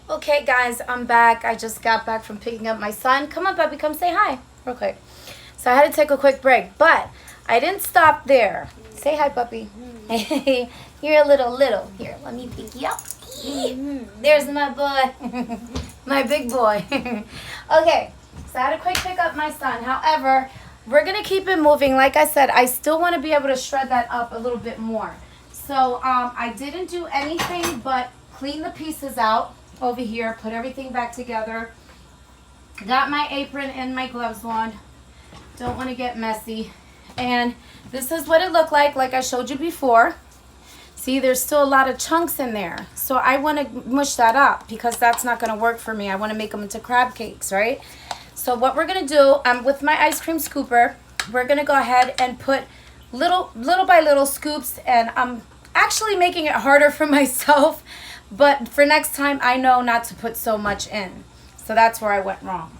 Okay, guys, I'm back. I just got back from picking up my son. Come on, puppy, come say hi real quick. So I had to take a quick break, but I didn't stop there. Say hi, puppy. Hey, you're a little. Here, let me pick you up. There's my boy, my big boy. Okay, so I had to quick pick up my son. However, we're going to keep it moving. Like I said, I still want to be able to shred that up a little bit more. So I didn't do anything but clean the pieces out over here, put everything back together. Got my apron and my gloves on. Don't want to get messy. And this is what it looked like I showed you before. See, there's still a lot of chunks in there. So I want to mush that up because that's not going to work for me. I want to make them into crab cakes, right? So what we're going to do, with my ice cream scooper, we're going to go ahead and put little by little scoops. And I'm actually making it harder for myself. But for next time, I know not to put so much in. So that's where I went wrong.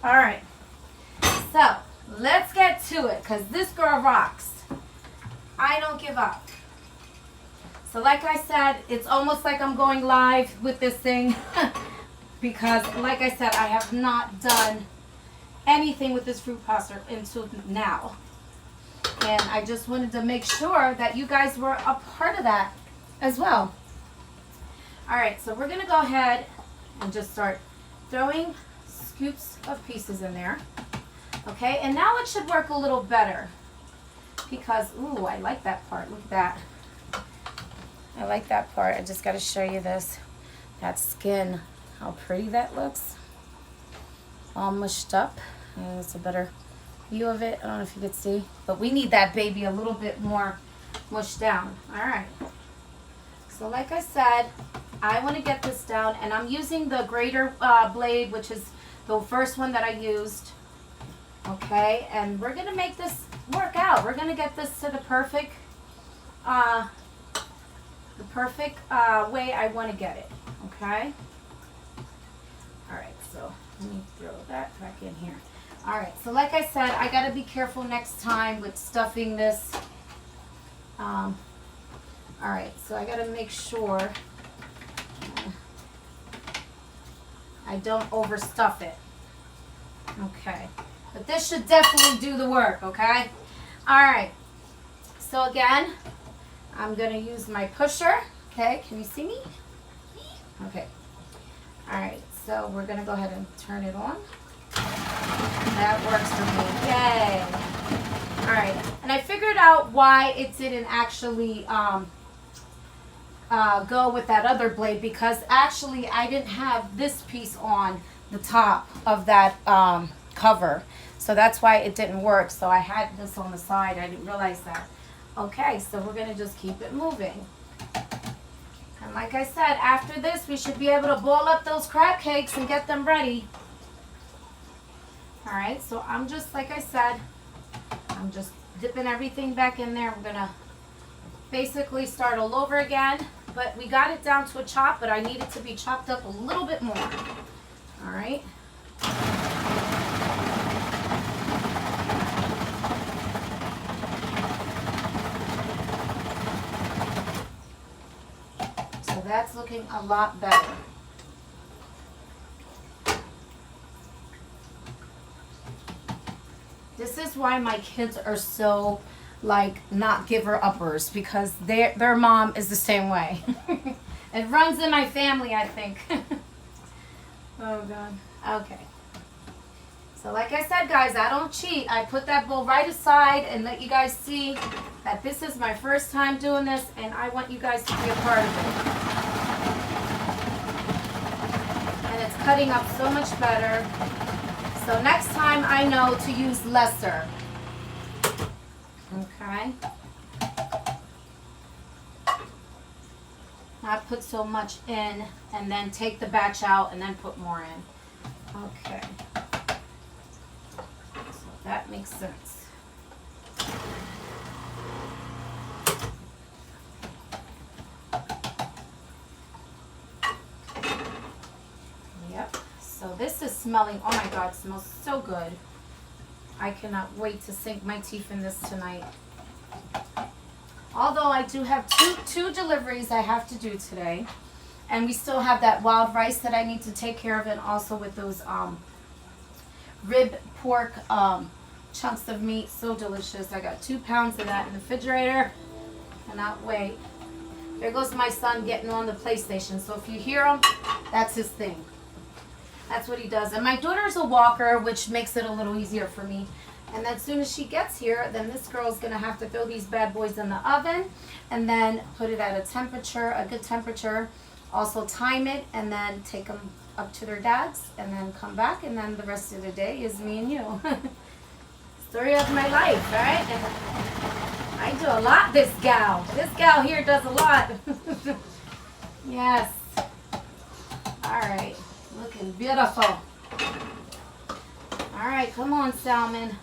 All right. So let's get to it because this girl rocks. I don't give up. So like I said, it's almost like I'm going live with this thing because like I said, I have not done anything with this fruit pasta until now. And I just wanted to make sure that you guys were a part of that as well. All right, so we're going to go ahead and just start throwing scoops of pieces in there. Okay, and now it should work a little better because, ooh, I like that part. Look at that. I like that part. I just got to show you this. That skin, how pretty that looks. All mushed up. That's a better view of it. I don't know if you could see, but we need that baby a little bit more mushed down. All right. So like I said, I want to get this down, and I'm using the grater blade, which is the first one that I used. Okay, and we're going to make this work out. We're going to get this to the perfect way I want to get it. Okay. All right, so let me throw that back in here. All right, so like I said, I got to be careful next time with stuffing this. All right, so I got to make sure I don't overstuff it. Okay, but this should definitely do the work, okay? All right, so again, I'm going to use my pusher. Okay, can you see me? Okay. All right, so we're going to go ahead and turn it on. That works for me. Yay. All right, and I figured out why it didn't actually go with that other blade because actually I didn't have this piece on the top of that cover. So that's why it didn't work. So I had this on the side. I didn't realize that. Okay, so we're going to just keep it moving. And like I said, after this, we should be able to ball up those crab cakes and get them ready. All right, so I'm just, like I said, I'm just dipping everything back in there. We're going to basically start all over again. But we got it down to a chop, but I need it to be chopped up a little bit more. All right. So that's looking a lot better. This is why my kids are so like not giver uppers because their mom is the same way. It runs in my family, I think. Oh God. Okay. So like I said, guys, I don't cheat. I put that bowl right aside and let you guys see that this is my first time doing this and I want you guys to be a part of it. And it's cutting up so much better. So next time I know to use lesser. Okay. Not put so much in and then take the batch out and then put more in. Okay. So that makes sense. Yep. So this is smelling, oh my God, it smells so good. I cannot wait to sink my teeth in this tonight. Although I do have two deliveries I have to do today. And we still have that wild rice that I need to take care of, and also with those rib pork chunks of meat. So delicious. I got 2 pounds of that in the refrigerator. Cannot wait. There goes my son getting on the PlayStation. So if you hear him, that's his thing. That's what he does. And my daughter's a walker, which makes it a little easier for me. And then as soon as she gets here, then this girl's going to have to throw these bad boys in the oven and then put it at a temperature, a good temperature. Also time it and then take them up to their dad's and then come back. And then the rest of the day is me and you. Story of my life, right? I do a lot, this gal. This gal here does a lot. Yes. All right. Looking beautiful. All right, come on, salmon.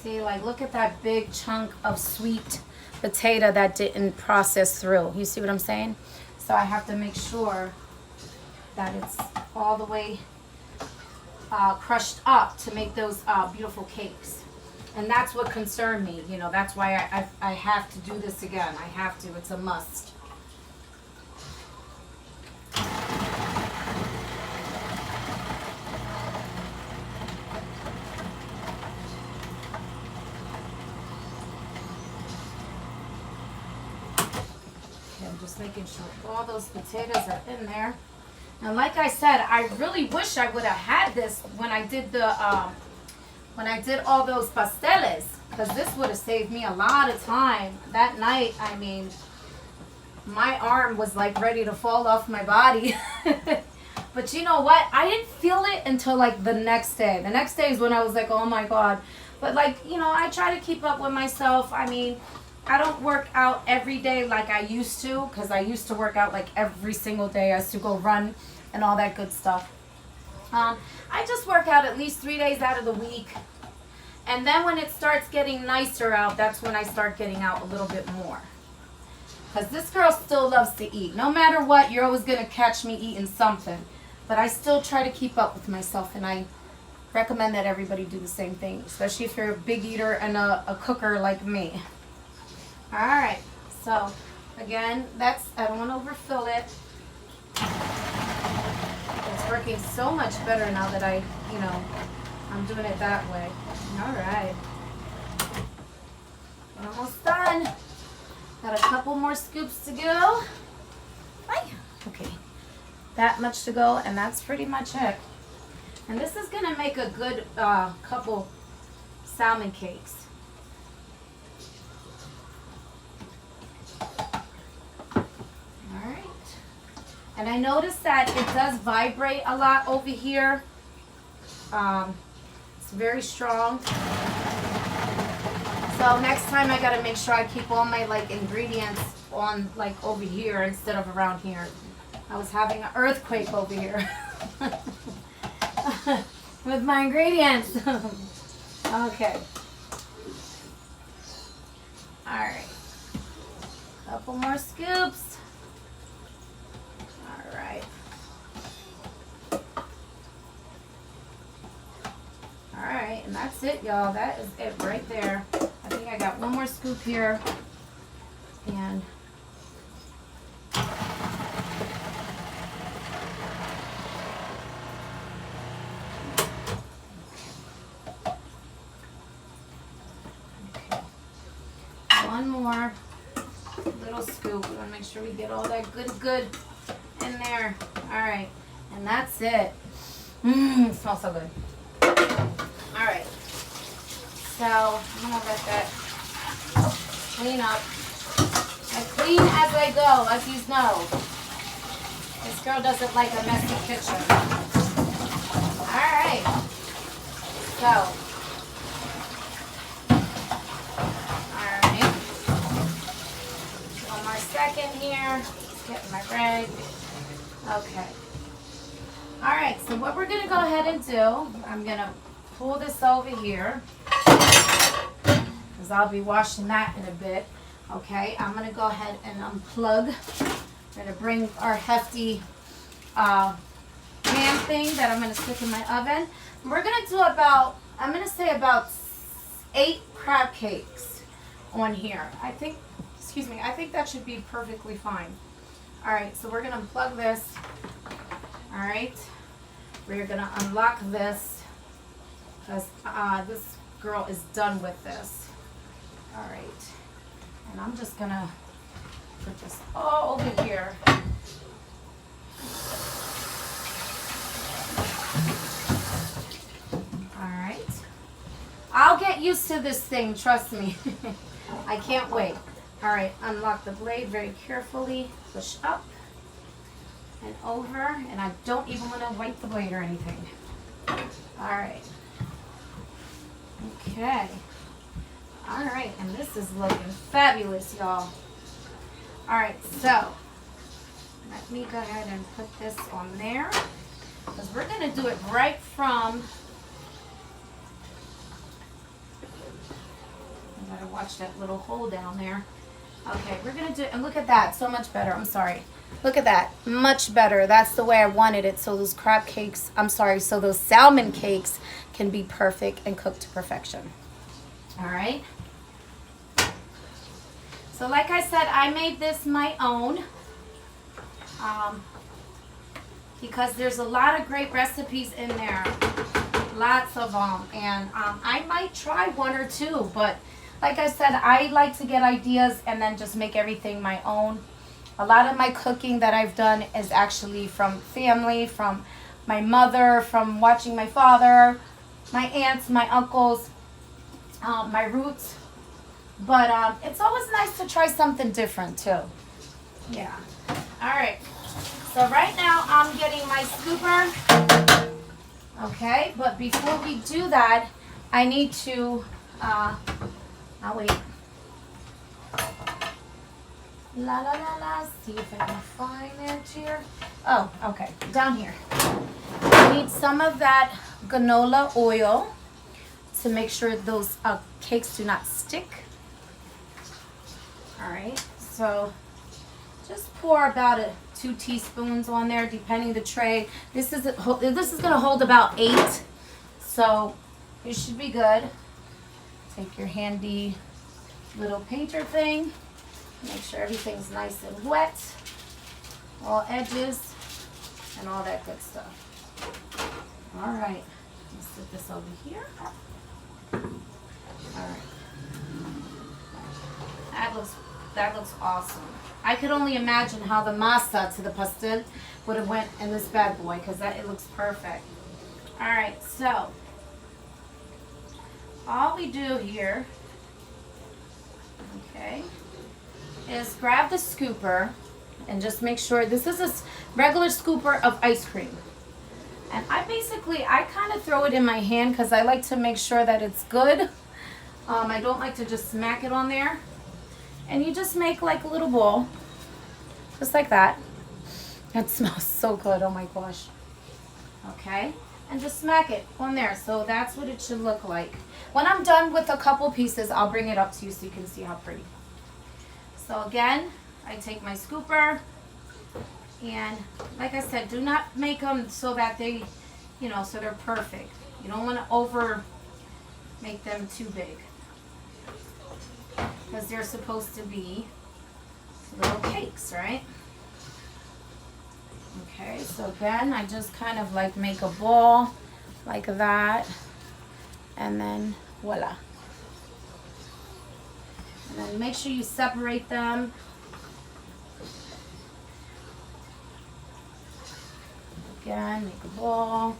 See, like, look at that big chunk of sweet potato that didn't process through. You see what I'm saying? So I have to make sure that it's all the way crushed up to make those beautiful cakes. And that's what concerned me. You know, that's why I have to do this again. I have to. It's a must. Just making sure all those potatoes are in there. And like I said, I really wish I would have had this when I did the all those pasteles, because this would have saved me a lot of time. That night, I mean, my arm was like ready to fall off my body. But you know what? I didn't feel it until like the next day. The next day is when I was like, oh my God. But like, you know, I try to keep up with myself. I mean, I don't work out every day like I used to, because I used to work out like every single day. I used to go run and all that good stuff. I just work out at least 3 days out of the week. And then when it starts getting nicer out, that's when I start getting out a little bit more. Because this girl still loves to eat. No matter what, you're always going to catch me eating something. But I still try to keep up with myself, and I recommend that everybody do the same thing, especially if you're a big eater and a cooker like me. All right, so again, I don't want to overfill it. It's working so much better now that I'm doing it that way. All right. Almost done. Got a couple more scoops to go. Okay, that much to go, and that's pretty much it. And this is gonna make a good couple salmon cakes. And I noticed that it does vibrate a lot over here. It's very strong. So next time I gotta make sure I keep all my like ingredients on like over here instead of around here. I was having an earthquake over here with my ingredients. Okay. All right. Couple more scoops. Right. All right, and that's it, y'all. That is it right there. I think I got one more scoop here, and okay. One more little scoop. We want to make sure we get all that good in there. All right, and that's it. It smells so good. All right, so I'm gonna let that clean up. I clean as I go, as you know. This girl doesn't like a messy kitchen. All right, so all right, one more second here. Just getting my rag. Okay. All right, so what we're going to go ahead and do, I'm going to pull this over here because I'll be washing that in a bit. Okay, I'm going to go ahead and unplug. We're going to bring our hefty pan thing that I'm going to stick in my oven. We're going to do about, I'm going to say about 8 crab cakes on here. I think excuse me, I think that should be perfectly fine. All right, so we're gonna unplug this. All right, we're gonna unlock this because this girl is done with this. All right, and I'm just gonna put this all over here. All right, I'll get used to this thing, trust me. I can't wait. All right, unlock the blade very carefully, push up and over, and I don't even want to wipe the blade or anything. All right. Okay. All right, and this is looking fabulous, y'all. All right, so let me go ahead and put this on there because we're going to do it right from, I gotta watch that little hole down there. Okay, we're going to do, and look at that, so much better. I'm sorry. Look at that, much better. That's the way I wanted it. So those crab cakes, I'm sorry, so those salmon cakes can be perfect and cooked to perfection. All right. So like I said, I made this my own because there's a lot of great recipes in there, lots of them, and I might try one or two, but like I said, I like to get ideas and then just make everything my own. A lot of my cooking that I've done is actually from family, from my mother, from watching my father, my aunts, my uncles, my roots. But it's always nice to try something different too. Yeah. All right. So right now I'm getting my scooper. Okay, but before we do that, I need to, I'll wait. La la la la, see if I can find it here. Oh, okay, down here. I need some of that canola oil to make sure those cakes do not stick. All right, so just pour about 2 teaspoons on there, depending the tray. This is gonna hold about 8, so it should be good. Take your handy little painter thing. Make sure everything's nice and wet, all edges, and all that good stuff. All right, let's put this over here. All right, that looks awesome. I could only imagine how the masa to the pastel would have went in this bad boy because it looks perfect. All right, so all we do here, okay, is grab the scooper and just make sure this is a regular scooper of ice cream. And I kind of throw it in my hand because I like to make sure that it's good. I don't like to just smack it on there. And you just make like a little ball, just like that. That smells so good, oh my gosh. Okay, and just smack it on there. So that's what it should look like. When I'm done with a couple pieces, I'll bring it up to you so you can see how pretty. So again, I take my scooper, and like I said, do not make them so that they, so they're perfect. You don't want to make them too big, because they're supposed to be little cakes, right? Okay, so again, I just kind of like make a ball like that, and then voila. And then make sure you separate them. Again, make a ball.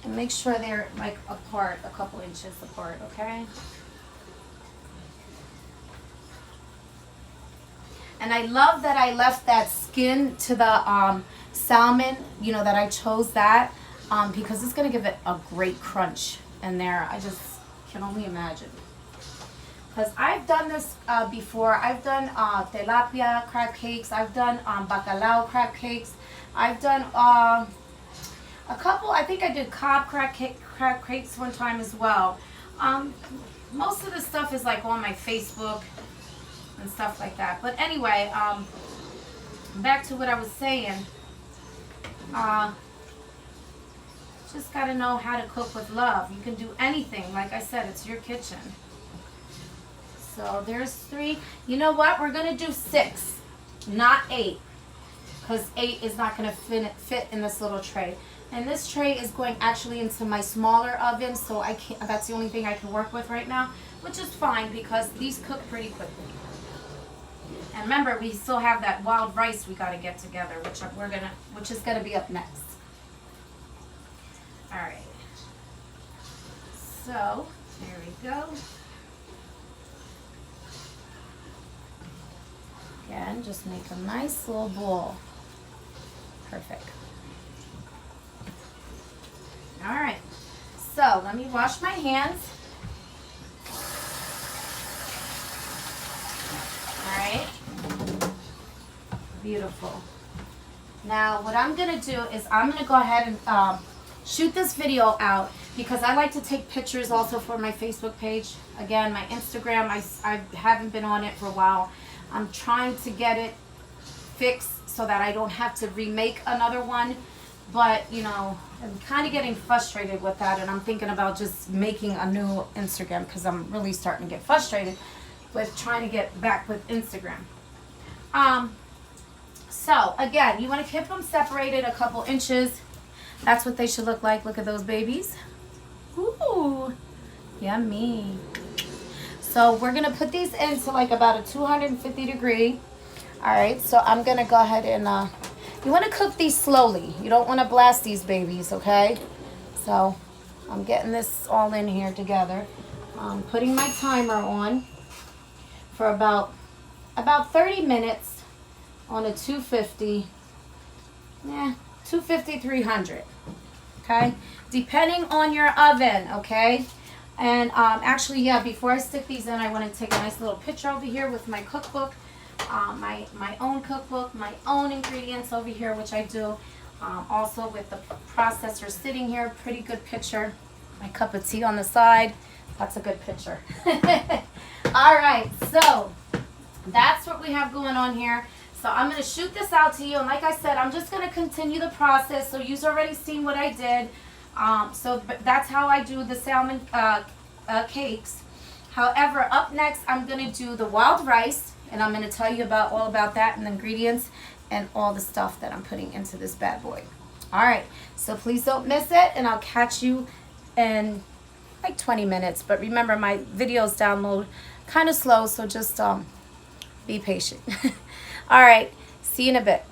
And make sure they're like apart, a couple inches apart, okay? And I love that I left that skin to the salmon, that I chose that because it's going to give it a great crunch in there. I just can only imagine. Because I've done this before. I've done tilapia crab cakes. I've done bacalao crab cakes. I've done a couple, I think I did cob crab cakes one time as well. Most of the stuff is like on my Facebook and stuff like that. But anyway, back to what I was saying. Just got to know how to cook with love. You can do anything. Like I said, it's your kitchen. So there's 3. You know what? We're going to do 6, not 8. Because 8 is not going to fit in this little tray. And this tray is going actually into my smaller oven, so I can't. That's the only thing I can work with right now, which is fine because these cook pretty quickly. And remember, we still have that wild rice we got to get together, which is gonna be up next. All right. So there we go. Again, just make a nice little bowl. Perfect. All right. So let me wash my hands. All right. Beautiful. Now what I'm going to do is I'm going to go ahead and shoot this video out because I like to take pictures also for my Facebook page. Again, my Instagram, I haven't been on it for a while. I'm trying to get it fixed so that I don't have to remake another one. But, you know, I'm kind of getting frustrated with that, and I'm thinking about just making a new Instagram because I'm really starting to get frustrated with trying to get back with Instagram. So, again, you want to keep them separated a couple inches. That's what they should look like. Look at those babies. Ooh, yummy. So, we're going to put these into like about a 250 degree. All right, so I'm going to go ahead and... you want to cook these slowly. You don't want to blast these babies, okay? So I'm getting this all in here together. I'm putting my timer on for about 30 minutes on a 250. 250, 300. Okay? Depending on your oven, okay? And actually, yeah, before I stick these in, I want to take a nice little picture over here with my cookbook. My own cookbook, my own ingredients over here, which I do. Also with the processor sitting here, pretty good picture. My cup of tea on the side, that's a good picture. All right, so that's what we have going on here. So I'm going to shoot this out to you, and like I said, I'm just going to continue the process. So you've already seen what I did. So that's how I do the salmon cakes. However, up next, I'm going to do the wild rice. And I'm going to tell you all about that and the ingredients and all the stuff that I'm putting into this bad boy. All right. So please don't miss it. And I'll catch you in like 20 minutes. But remember, my videos download kind of slow. So just be patient. All right. See you in a bit.